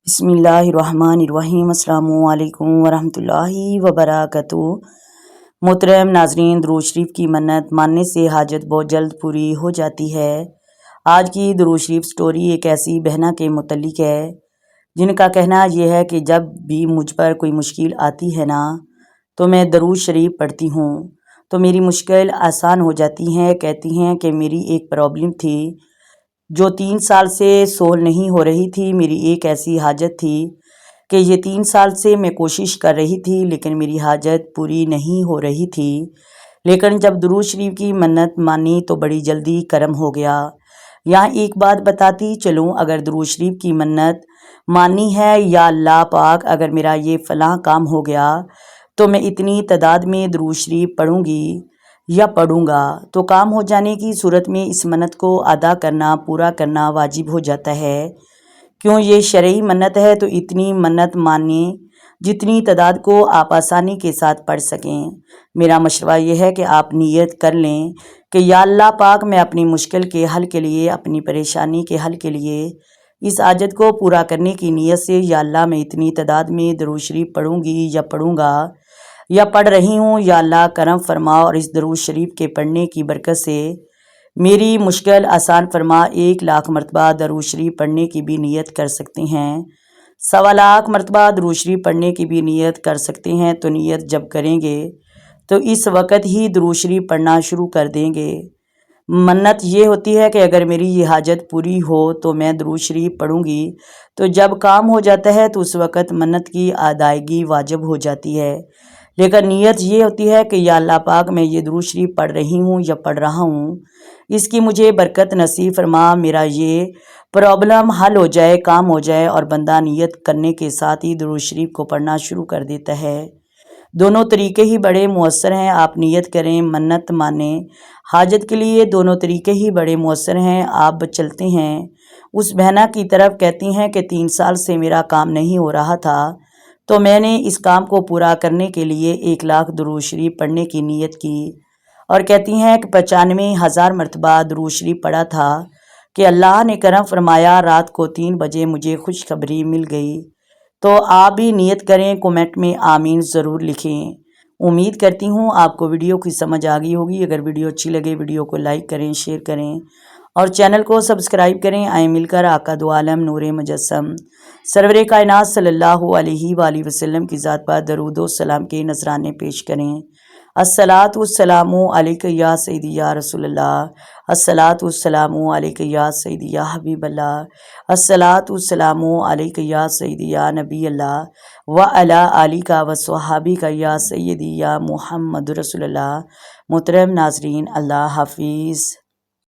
بسم اللہ الرحمن الرحیم۔ السلام علیکم ورحمۃ اللہ وبرکاتہ۔ محترم ناظرین، درود شریف کی منت ماننے سے حاجت بہت جلد پوری ہو جاتی ہے۔ آج کی درود شریف سٹوری ایک ایسی بہنہ کے متعلق ہے جن کا کہنا یہ ہے کہ جب بھی مجھ پر کوئی مشکل آتی ہے نا تو میں درود شریف پڑھتی ہوں تو میری مشکل آسان ہو جاتی ہیں۔ کہتی ہیں کہ میری ایک پرابلم تھی جو 3 سال سے سولو نہیں ہو رہی تھی۔ میری ایک ایسی حاجت تھی کہ یہ 3 سال سے میں کوشش کر رہی تھی لیکن میری حاجت پوری نہیں ہو رہی تھی، لیکن جب درود شریف کی منت مانی تو بڑی جلدی کرم ہو گیا۔ یہاں ایک بات بتاتی چلوں، اگر درود شریف کی منت مانی ہے، یا اللہ پاک اگر میرا یہ فلاں کام ہو گیا تو میں اتنی تعداد میں درود شریف پڑھوں گی یا پڑھوں گا تو کام ہو جانے کی صورت میں اس منت کو ادا کرنا پورا کرنا واجب ہو جاتا ہے۔ کیوں یہ شرعی منت ہے تو اتنی منت مانیں جتنی تعداد کو آپ آسانی کے ساتھ پڑھ سکیں۔ میرا مشورہ یہ ہے کہ آپ نیت کر لیں کہ یا اللہ پاک میں اپنی مشکل کے حل کے لیے، اپنی پریشانی کے حل کے لیے، اس حاجت کو پورا کرنے کی نیت سے یا اللہ میں اتنی تعداد میں درود شریف پڑھوں گی یا پڑھوں گا یا پڑھ رہی ہوں، یا اللہ کرم فرما اور اس درود شریف کے پڑھنے کی برکت سے میری مشکل آسان فرما۔ 1,00,000 مرتبہ درود شریف پڑھنے کی بھی نیت کر سکتے ہیں، 1,25,000 مرتبہ درود شریف پڑھنے کی بھی نیت کر سکتے ہیں۔ تو نیت جب کریں گے تو اس وقت ہی درود شریف پڑھنا شروع کر دیں گے۔ منت یہ ہوتی ہے کہ اگر میری یہ حاجت پوری ہو تو میں درود شریف پڑھوں گی، تو جب کام ہو جاتا ہے تو اس وقت منت کی ادائیگی واجب ہو جاتی ہے۔ لیکن نیت یہ ہوتی ہے کہ یا اللہ پاک میں یہ درود شریف پڑھ رہی ہوں یا پڑھ رہا ہوں، اس کی مجھے برکت نصیب فرما، میرا یہ پرابلم حل ہو جائے، کام ہو جائے، اور بندہ نیت کرنے کے ساتھ ہی درود شریف کو پڑھنا شروع کر دیتا ہے۔ دونوں طریقے ہی بڑے مؤثر ہیں، آپ نیت کریں، منت مانیں حاجت کے لیے، دونوں طریقے ہی بڑے مؤثر ہیں۔ آپ چلتے ہیں اس بہنہ کی طرف، کہتی ہیں کہ 3 سال سے میرا کام نہیں ہو رہا تھا تو میں نے اس کام کو پورا کرنے کے لیے 1,00,000 درود شریف پڑھنے کی نیت کی، اور کہتی ہیں کہ 95,000 مرتبہ درود شریف پڑھا تھا کہ اللہ نے کرم فرمایا، رات کو 3 بجے مجھے خوشخبری مل گئی۔ تو آپ بھی نیت کریں، کومنٹ میں آمین ضرور لکھیں۔ امید کرتی ہوں آپ کو ویڈیو کی سمجھ آ گئی ہوگی۔ اگر ویڈیو اچھی لگے ویڈیو کو لائک کریں، شیئر کریں اور چینل کو سبسکرائب کریں۔ آئیں مل کر آقا دو عالم نور مجسم سرور کائنات صلی اللہ علیہ وآلہ وسلم کی ذات پر درود و سلام کے نذرانے پیش کریں۔ الصلاۃ والسلام علیک یا سیدی یا رسول اللہ، الصلاۃ والسلام علیک یا سیدی یا حبیب اللہ، الصلاۃ والسلام علیک یا سیدی یا نبی اللہ وعلی آلک وصحابک یا سیدی یا محمد رسول اللہ۔ محترم ناظرین، اللہ حافظ۔